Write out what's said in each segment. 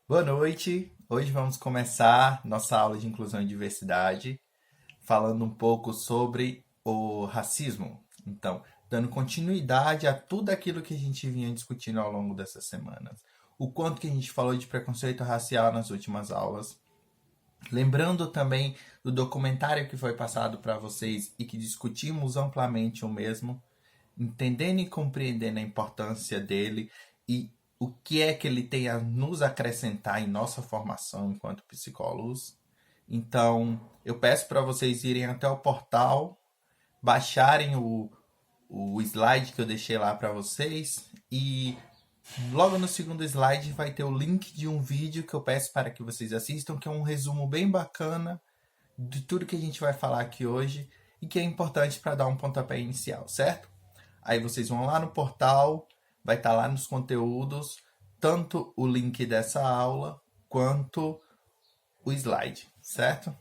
Boa noite. Hoje vamos começar nossa aula de inclusão e diversidade, falando um pouco sobre o racismo. Então, dando continuidade a tudo aquilo que a gente vinha discutindo ao longo dessas semanas. O quanto que a gente falou de preconceito racial nas últimas aulas. Lembrando também do documentário que foi passado para vocês e que discutimos amplamente o mesmo, entendendo e compreendendo a importância dele e o que é que ele tem a nos acrescentar em nossa formação enquanto psicólogos. Então, eu peço para vocês irem até o portal, baixarem o slide que eu deixei lá para vocês e logo no segundo slide vai ter o link de um vídeo que eu peço para que vocês assistam, que é um resumo bem bacana de tudo que a gente vai falar aqui hoje e que é importante para dar um pontapé inicial, certo? Aí vocês vão lá no portal, vai estar lá nos conteúdos, tanto o link dessa aula quanto o slide, certo?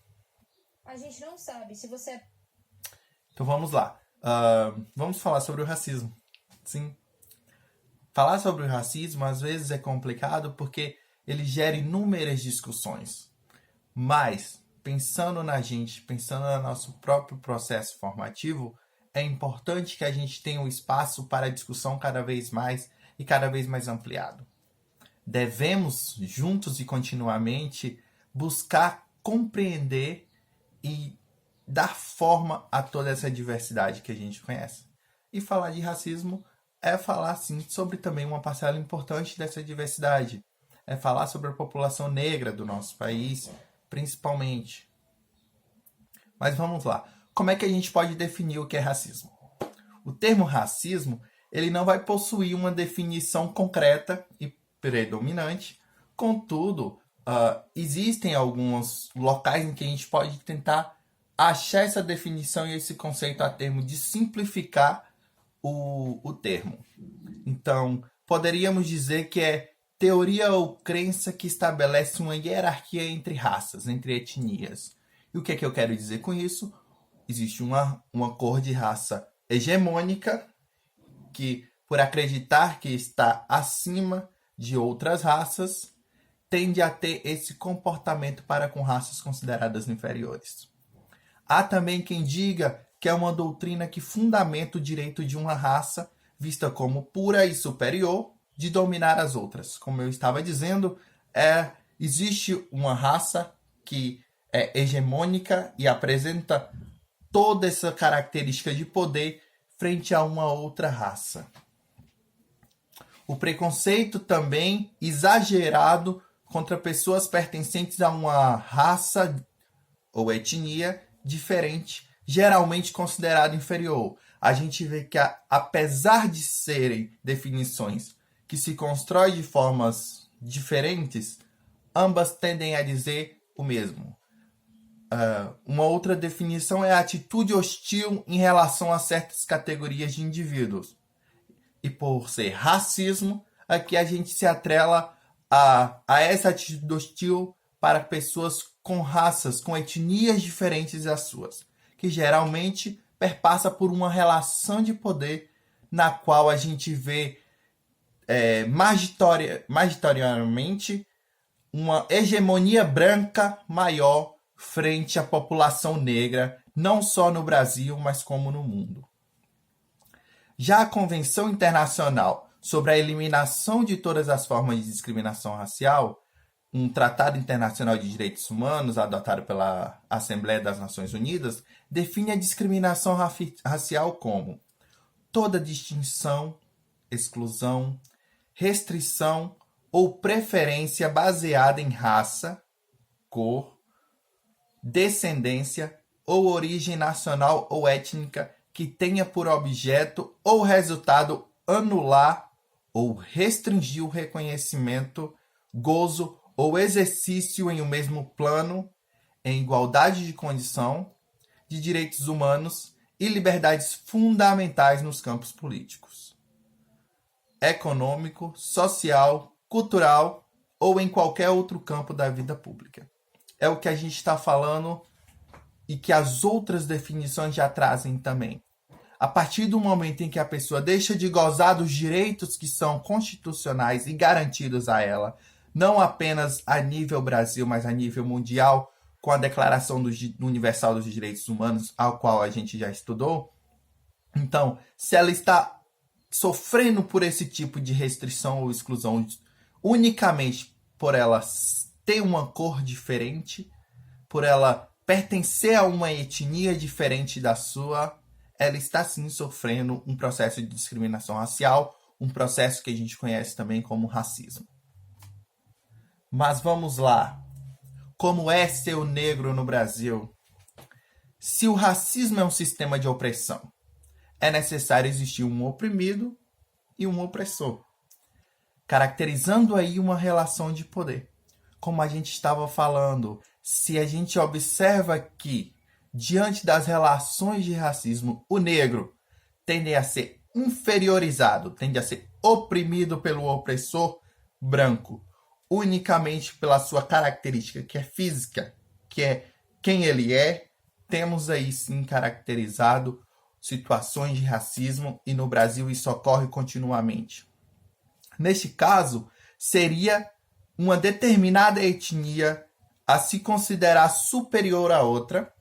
A gente não sabe se você. Então vamos lá. Vamos falar sobre o racismo. Sim. Falar sobre o racismo às vezes é complicado porque ele gera inúmeras discussões. Mas, pensando na gente, pensando no nosso próprio processo formativo, é importante que a gente tenha um espaço para a discussão cada vez mais e cada vez mais ampliado. Devemos, juntos e continuamente, buscar compreender e dar forma a toda essa diversidade que a gente conhece. E falar de racismo é falar, sim, sobre também uma parcela importante dessa diversidade. É falar sobre a população negra do nosso país, principalmente. Mas vamos lá. Como é que a gente pode definir o que é racismo? O termo racismo, ele não vai possuir uma definição concreta e predominante. Contudo, existem alguns locais em que a gente pode tentar achar essa definição e esse conceito a termo de simplificar o termo. Então, poderíamos dizer que é teoria ou crença que estabelece uma hierarquia entre raças, entre etnias. E o que é que eu quero dizer com isso? Existe uma cor de raça hegemônica que, por acreditar que está acima de outras raças, tende a ter esse comportamento para com raças consideradas inferiores. Há também quem diga que é uma doutrina que fundamenta o direito de uma raça, vista como pura e superior, de dominar as outras. Como eu estava dizendo, existe uma raça que é hegemônica e apresenta toda essa característica de poder frente a uma outra raça. O preconceito também exagerado contra pessoas pertencentes a uma raça ou etnia diferente, geralmente considerada inferior. A gente vê que, apesar de serem definições que se constroem de formas diferentes, ambas tendem a dizer o mesmo. Uma outra definição é a atitude hostil em relação a certas categorias de indivíduos. E por ser racismo, aqui a gente se atrela a essa atitude hostil para pessoas com raças, com etnias diferentes das suas, que geralmente perpassa por uma relação de poder na qual a gente vê majoritariamente uma hegemonia branca maior frente à população negra, não só no Brasil, mas como no mundo. Já a Convenção Internacional sobre a Eliminação de Todas as Formas de Discriminação Racial, um tratado internacional de direitos humanos adotado pela Assembleia das Nações Unidas, define a discriminação racial como toda distinção, exclusão, restrição ou preferência baseada em raça, cor, descendência ou origem nacional ou étnica que tenha por objeto ou resultado anular ou restringir o reconhecimento, gozo ou exercício em um mesmo plano, em igualdade de condição, de direitos humanos e liberdades fundamentais nos campos políticos, econômico, social, cultural ou em qualquer outro campo da vida pública. É o que a gente está falando e que as outras definições já trazem também. A partir do momento em que a pessoa deixa de gozar dos direitos que são constitucionais e garantidos a ela, não apenas a nível Brasil, mas a nível mundial, com a Declaração Universal dos Direitos Humanos, ao qual a gente já estudou. Então, se ela está sofrendo por esse tipo de restrição ou exclusão unicamente por ela ter uma cor diferente, por ela pertencer a uma etnia diferente da sua, ela está sim sofrendo um processo de discriminação racial, um processo que a gente conhece também como racismo. Mas vamos lá. Como é ser o negro no Brasil? Se o racismo é um sistema de opressão, é necessário existir um oprimido e um opressor, caracterizando aí uma relação de poder. Como a gente estava falando, se a gente observa que, diante das relações de racismo, o negro tende a ser inferiorizado, tende a ser oprimido pelo opressor branco, unicamente pela sua característica, que é física, que é quem ele é, temos aí sim caracterizado situações de racismo e no Brasil isso ocorre continuamente. Neste caso, seria uma determinada etnia a se considerar superior à outra.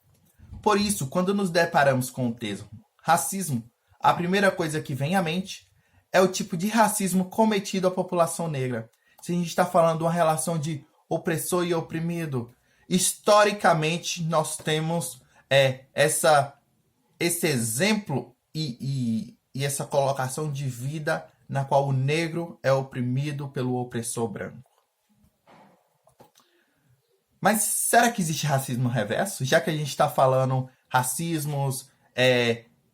Por isso, quando nos deparamos com o termo racismo, a primeira coisa que vem à mente é o tipo de racismo cometido à população negra. Se a gente está falando de uma relação de opressor e oprimido, historicamente nós temos esse exemplo e essa colocação de vida na qual o negro é oprimido pelo opressor branco. Mas será que existe racismo reverso? Já que a gente está falando racismos,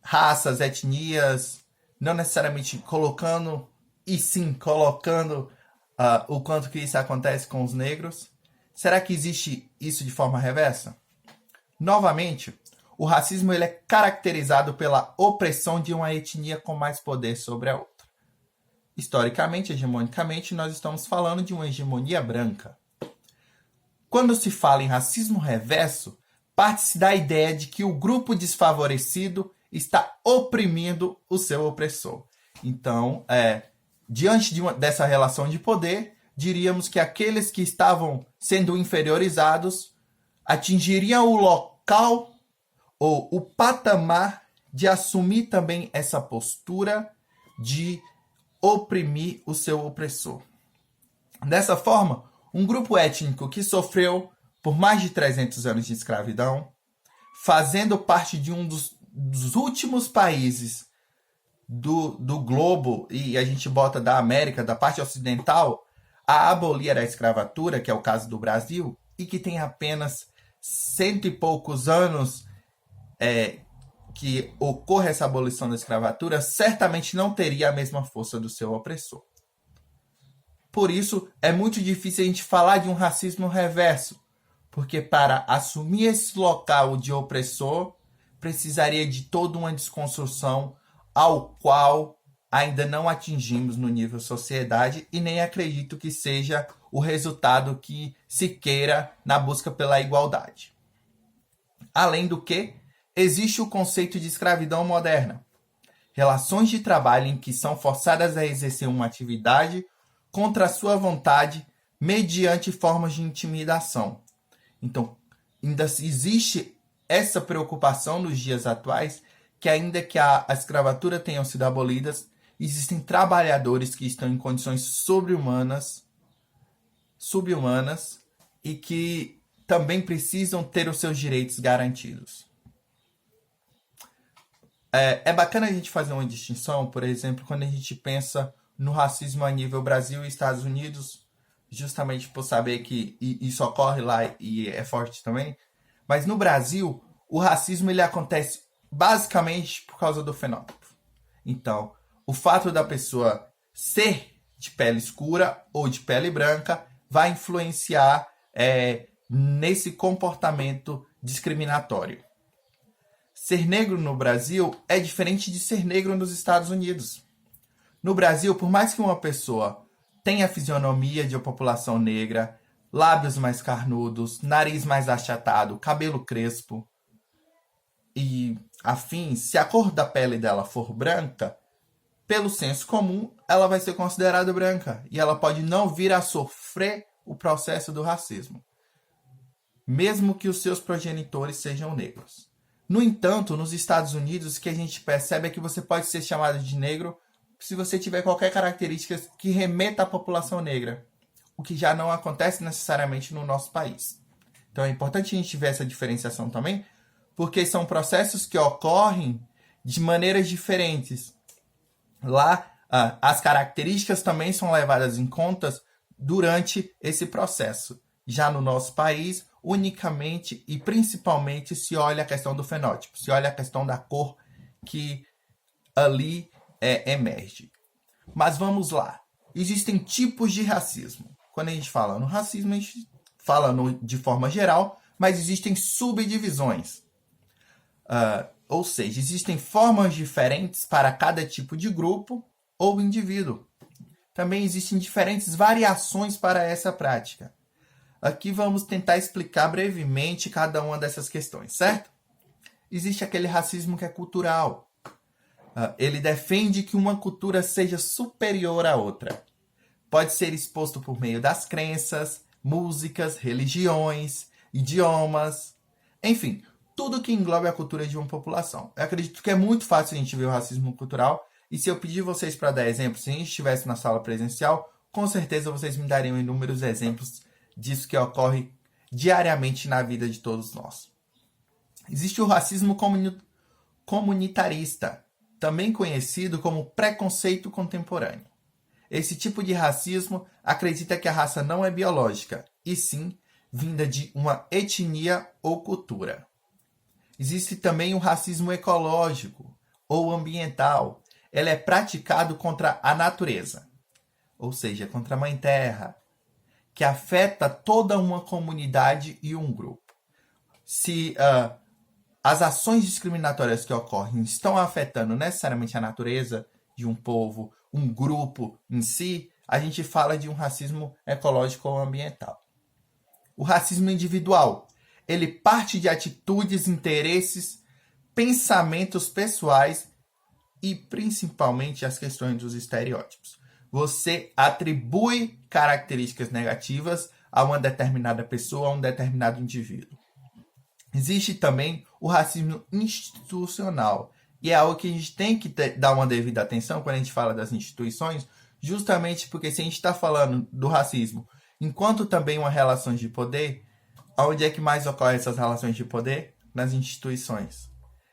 raças, etnias, não necessariamente colocando, e sim colocando o quanto que isso acontece com os negros. Será que existe isso de forma reversa? Novamente, o racismo ele é caracterizado pela opressão de uma etnia com mais poder sobre a outra. Historicamente, hegemonicamente, nós estamos falando de uma hegemonia branca. Quando se fala em racismo reverso, parte-se da ideia de que o grupo desfavorecido está oprimindo o seu opressor. Então, diante dessa relação de poder, diríamos que aqueles que estavam sendo inferiorizados atingiriam o local ou o patamar de assumir também essa postura de oprimir o seu opressor. Dessa forma, um grupo étnico que sofreu por mais de 300 anos de escravidão, fazendo parte de um dos últimos países do globo, e a gente bota da América, da parte ocidental, a abolir a escravatura, que é o caso do Brasil, e que tem apenas 100 e poucos anos que ocorre essa abolição da escravatura, certamente não teria a mesma força do seu opressor. Por isso, é muito difícil a gente falar de um racismo reverso, porque para assumir esse local de opressor, precisaria de toda uma desconstrução ao qual ainda não atingimos no nível sociedade e nem acredito que seja o resultado que se queira na busca pela igualdade. Além do que, existe o conceito de escravidão moderna. Relações de trabalho em que são forçadas a exercer uma atividade contra a sua vontade mediante formas de intimidação. Então, ainda existe essa preocupação nos dias atuais que ainda que a escravatura tenha sido abolida, existem trabalhadores que estão em condições subhumanas e que também precisam ter os seus direitos garantidos. É bacana a gente fazer uma distinção, por exemplo, quando a gente pensa no racismo a nível Brasil e Estados Unidos, justamente por saber que isso ocorre lá e é forte também. Mas no Brasil, o racismo ele acontece basicamente por causa do fenótipo. Então, o fato da pessoa ser de pele escura ou de pele branca vai influenciar nesse comportamento discriminatório. Ser negro no Brasil é diferente de ser negro nos Estados Unidos. No Brasil, por mais que uma pessoa tenha a fisionomia de uma população negra, lábios mais carnudos, nariz mais achatado, cabelo crespo e afins, se a cor da pele dela for branca, pelo senso comum, ela vai ser considerada branca e ela pode não vir a sofrer o processo do racismo, mesmo que os seus progenitores sejam negros. No entanto, nos Estados Unidos, o que a gente percebe é que você pode ser chamado de negro se você tiver qualquer característica que remeta à população negra, o que já não acontece necessariamente no nosso país. Então é importante a gente ver essa diferenciação também, porque são processos que ocorrem de maneiras diferentes. Lá, as características também são levadas em conta durante esse processo. Já no nosso país, unicamente e principalmente se olha a questão do fenótipo, se olha a questão da cor que ali emerge. Mas vamos lá. Existem tipos de racismo. Quando a gente fala no racismo, a gente fala de forma geral, mas existem subdivisões. Ou seja, existem formas diferentes para cada tipo de grupo ou indivíduo. Também existem diferentes variações para essa prática. Aqui vamos tentar explicar brevemente cada uma dessas questões, certo? Existe aquele racismo que é cultural. Ele defende que uma cultura seja superior à outra. Pode ser exposto por meio das crenças, músicas, religiões, idiomas, enfim, tudo que englobe a cultura de uma população. Eu acredito que é muito fácil a gente ver o racismo cultural, e se eu pedir vocês para dar exemplos, se a gente estivesse na sala presencial, com certeza vocês me dariam inúmeros exemplos disso que ocorre diariamente na vida de todos nós. Existe o racismo comunitarista, também conhecido como preconceito contemporâneo. Esse tipo de racismo acredita que a raça não é biológica, e sim vinda de uma etnia ou cultura. Existe também o racismo ecológico ou ambiental. Ele é praticado contra a natureza, ou seja, contra a Mãe Terra, que afeta toda uma comunidade e um grupo. Se as ações discriminatórias que ocorrem estão afetando necessariamente a natureza de um povo, um grupo em si, a gente fala de um racismo ecológico ou ambiental. O racismo individual, ele parte de atitudes, interesses, pensamentos pessoais e principalmente as questões dos estereótipos. Você atribui características negativas a uma determinada pessoa, a um determinado indivíduo. Existe também o racismo institucional, e é algo que a gente tem que dar uma devida atenção quando a gente fala das instituições, justamente porque se a gente está falando do racismo enquanto também uma relação de poder, onde é que mais ocorrem essas relações de poder? Nas instituições.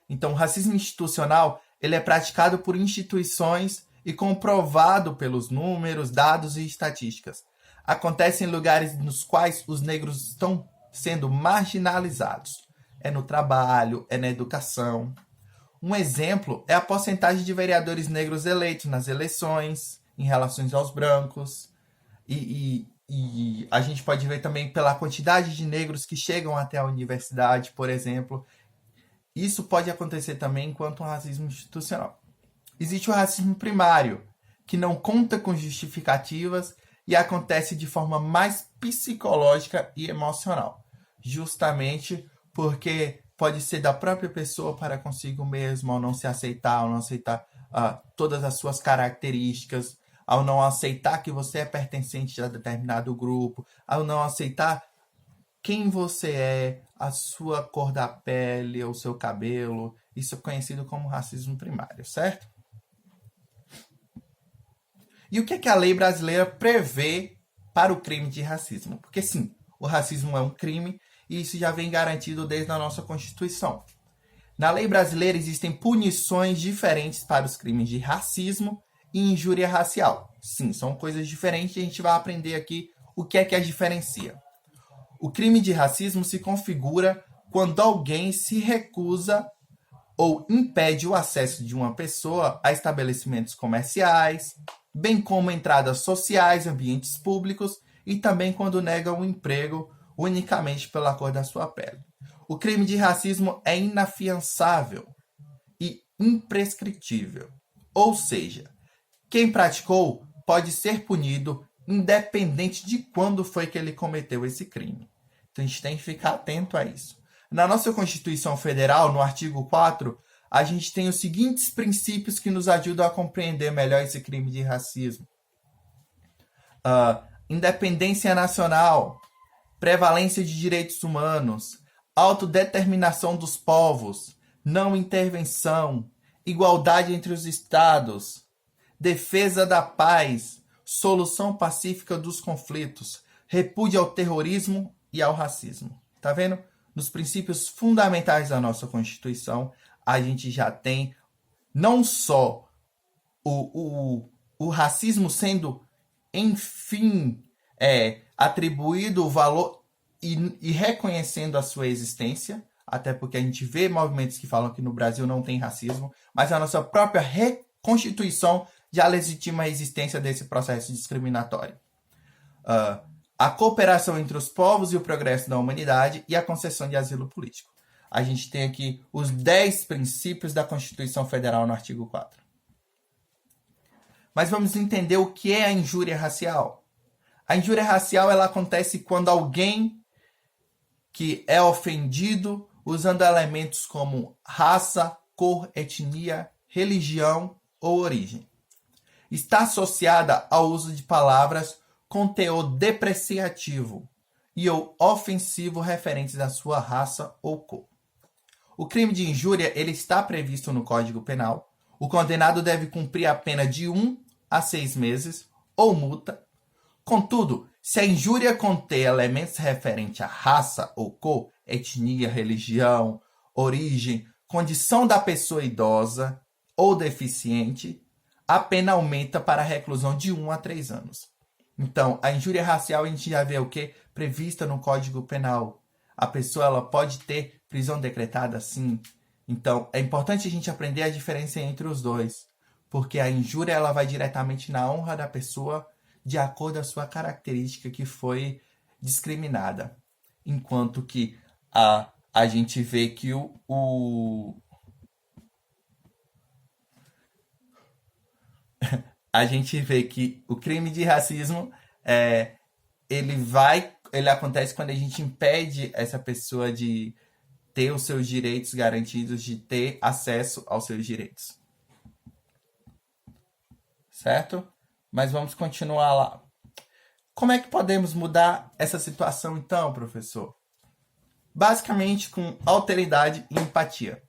Então, o racismo institucional ele é praticado por instituições e comprovado pelos números, dados e estatísticas. Acontece em lugares nos quais os negros estão sendo marginalizados. É no trabalho, é na educação. Um exemplo é a porcentagem de vereadores negros eleitos nas eleições, em relação aos brancos. E a gente pode ver também pela quantidade de negros que chegam até a universidade, por exemplo. Isso pode acontecer também enquanto um racismo institucional. Existe o racismo primário, que não conta com justificativas e acontece de forma mais psicológica e emocional, justamente porque pode ser da própria pessoa para consigo mesmo, ao não se aceitar, ao não aceitar todas as suas características, ao não aceitar que você é pertencente a determinado grupo, ao não aceitar quem você é, a sua cor da pele, o seu cabelo. Isso é conhecido como racismo primário, certo? E o que é que a lei brasileira prevê para o crime de racismo? Porque sim, o racismo é um crime e isso já vem garantido desde a nossa Constituição. Na lei brasileira existem punições diferentes para os crimes de racismo e injúria racial. Sim, são coisas diferentes e a gente vai aprender aqui o que é que as diferencia. O crime de racismo se configura quando alguém se recusa ou impede o acesso de uma pessoa a estabelecimentos comerciais, bem como entradas sociais, ambientes públicos e também quando nega um emprego unicamente pela cor da sua pele. O crime de racismo é inafiançável e imprescritível, ou seja, quem praticou pode ser punido independente de quando foi que ele cometeu esse crime. Então a gente tem que ficar atento a isso. Na nossa Constituição Federal, no artigo 4, a gente tem os seguintes princípios que nos ajudam a compreender melhor esse crime de racismo. Independência nacional, prevalência de direitos humanos, autodeterminação dos povos, não intervenção, igualdade entre os estados, defesa da paz, solução pacífica dos conflitos, repúdio ao terrorismo e ao racismo. Tá vendo? Nos princípios fundamentais da nossa Constituição, a gente já tem não só o racismo sendo, enfim, atribuído o valor e reconhecendo a sua existência, até porque a gente vê movimentos que falam que no Brasil não tem racismo, mas a nossa própria Constituição já legitima a existência desse processo discriminatório. A cooperação entre os povos e o progresso da humanidade e a concessão de asilo político. A gente tem aqui os 10 princípios da Constituição Federal no artigo 4. Mas vamos entender o que é a injúria racial. A injúria racial ela acontece quando alguém que é ofendido usando elementos como raça, cor, etnia, religião ou origem. Está associada ao uso de palavras com teor depreciativo e ou ofensivo referentes à sua raça ou cor. O crime de injúria ele está previsto no Código Penal. O condenado deve cumprir a pena de 1 a 6 meses ou multa. Contudo, se a injúria conter elementos referentes à raça ou cor, etnia, religião, origem, condição da pessoa idosa ou deficiente, a pena aumenta para a reclusão de 1 a 3 anos. Então, a injúria racial a gente já vê o que? Prevista no Código Penal. A pessoa ela pode ter prisão decretada, sim. Então, é importante a gente aprender a diferença entre os dois. Porque a injúria ela vai diretamente na honra da pessoa de acordo com a sua característica que foi discriminada. Enquanto que a gente vê que a gente vê que o crime de racismo ele acontece quando a gente impede essa pessoa de ter os seus direitos garantidos, de ter acesso aos seus direitos. Certo? Mas vamos continuar lá. Como é que podemos mudar essa situação então, professor? Basicamente com alteridade e empatia.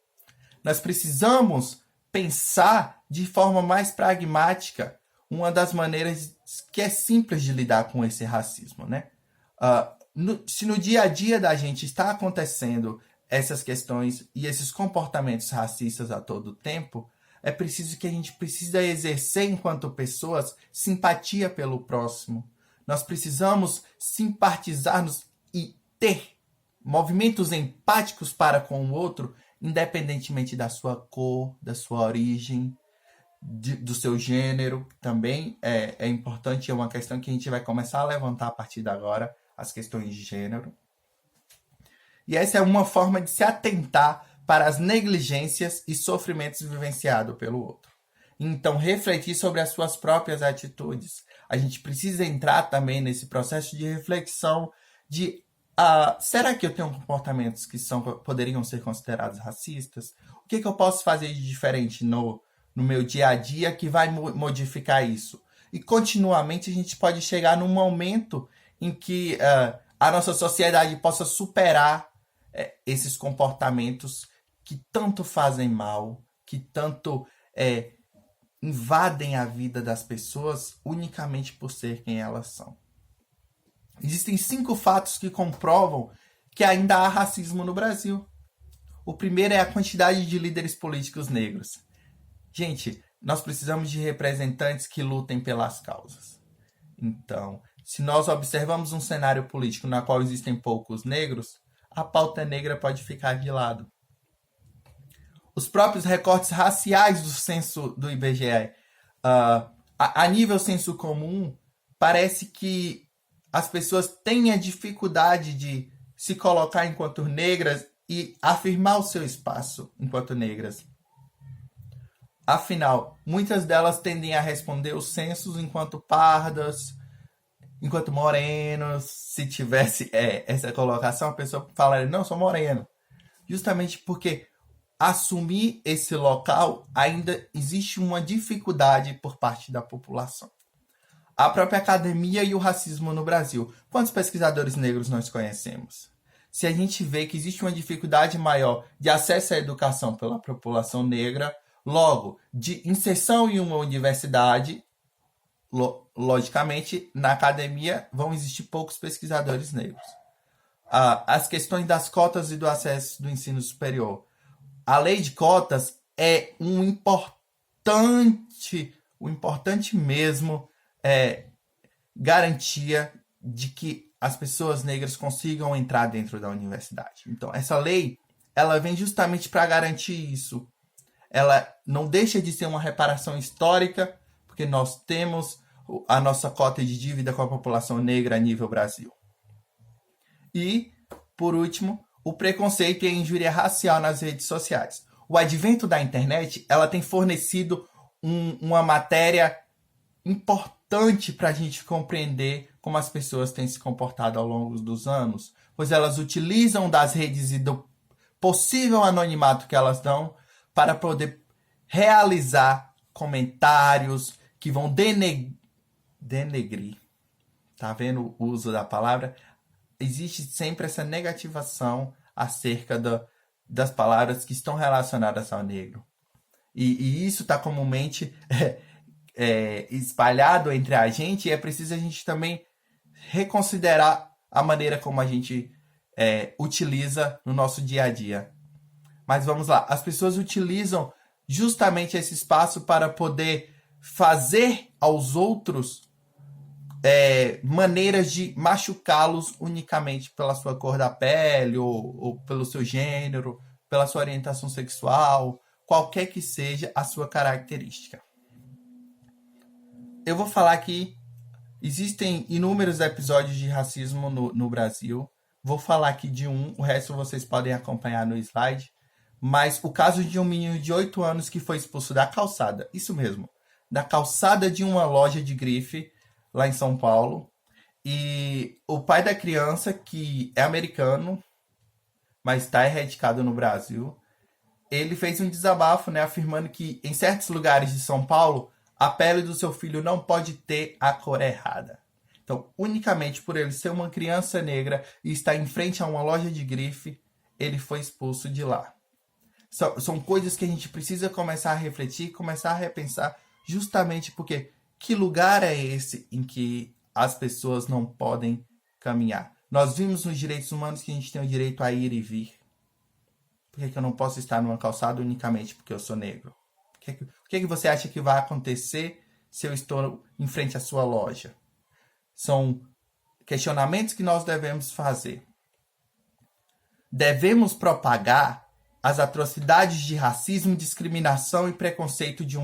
Nós precisamos pensar de forma mais pragmática uma das maneiras que é simples de lidar com esse racismo, né? Se no dia a dia da gente está acontecendo essas questões e esses comportamentos racistas a todo tempo, é preciso que a gente precisa exercer, enquanto pessoas, simpatia pelo próximo. Nós precisamos simpatizar-nos e ter movimentos empáticos para com o outro, independentemente da sua cor, da sua origem, do seu gênero. Também é importante, é uma questão que a gente vai começar a levantar a partir de agora, as questões de gênero. E essa é uma forma de se atentar para as negligências e sofrimentos vivenciados pelo outro. Então, refletir sobre as suas próprias atitudes. A gente precisa entrar também nesse processo de reflexão de será que eu tenho comportamentos que poderiam ser considerados racistas? O que eu posso fazer de diferente no meu dia a dia que vai modificar isso? E continuamente a gente pode chegar num momento em que a nossa sociedade possa superar esses comportamentos que tanto fazem mal, que tanto invadem a vida das pessoas unicamente por ser quem elas são. Existem 5 fatos que comprovam que ainda há racismo no Brasil. O primeiro é a quantidade de líderes políticos negros. Gente, nós precisamos de representantes que lutem pelas causas. Então, se nós observamos um cenário político na qual existem poucos negros, a pauta negra pode ficar de lado. Os próprios recortes raciais do censo do IBGE, a nível senso comum, parece que as pessoas têm a dificuldade de se colocar enquanto negras e afirmar o seu espaço enquanto negras. Afinal, muitas delas tendem a responder os censos enquanto pardas, enquanto morenos. Se tivesse essa colocação, a pessoa falaria, não, sou moreno. Justamente porque assumir esse local, ainda existe uma dificuldade por parte da população. A própria academia e o racismo no Brasil. Quantos pesquisadores negros nós conhecemos? Se a gente vê que existe uma dificuldade maior de acesso à educação pela população negra, logo, de inserção em uma universidade, logicamente, na academia vão existir poucos pesquisadores negros. As questões das cotas e do acesso do ensino superior. A lei de cotas é um importante mesmo garantia de que as pessoas negras consigam entrar dentro da universidade. Então, essa lei, ela vem justamente para garantir isso. Ela não deixa de ser uma reparação histórica, porque nós temos a nossa cota de dívida com a população negra a nível Brasil. E, por último, o preconceito e a injúria racial nas redes sociais. O advento da internet, ela tem fornecido uma matéria importante para a gente compreender como as pessoas têm se comportado ao longo dos anos, pois elas utilizam das redes e do possível anonimato que elas dão para poder realizar comentários que vão denegrir. Tá vendo o uso da palavra? Existe sempre essa negativação acerca das palavras que estão relacionadas ao negro. E isso está comumente espalhado entre a gente, e é preciso a gente também reconsiderar a maneira como a gente utiliza no nosso dia a dia. Mas vamos lá, as pessoas utilizam justamente esse espaço para poder fazer aos outros maneiras de machucá-los unicamente pela sua cor da pele, ou pelo seu gênero, pela sua orientação sexual, qualquer que seja a sua característica. Eu vou falar que existem inúmeros episódios de racismo no Brasil. Vou falar aqui de um, o resto vocês podem acompanhar no slide. Mas o caso de um menino de 8 anos que foi expulso da calçada, isso mesmo, da calçada de uma loja de grife, lá em São Paulo. E o pai da criança, que é americano, mas está erradicado no Brasil, ele fez um desabafo, né, afirmando que em certos lugares de São Paulo, a pele do seu filho não pode ter a cor errada. Então, unicamente por ele ser uma criança negra e estar em frente a uma loja de grife, ele foi expulso de lá. São coisas que a gente precisa começar a refletir, começar a repensar, justamente porque que lugar é esse em que as pessoas não podem caminhar? Nós vimos nos direitos humanos que a gente tem o direito a ir e vir. Por que eu não posso estar numa calçada unicamente porque eu sou negro? O que você acha que vai acontecer se eu estou em frente à sua loja? São questionamentos que nós devemos fazer. Devemos propagar as atrocidades de racismo, discriminação e preconceito de um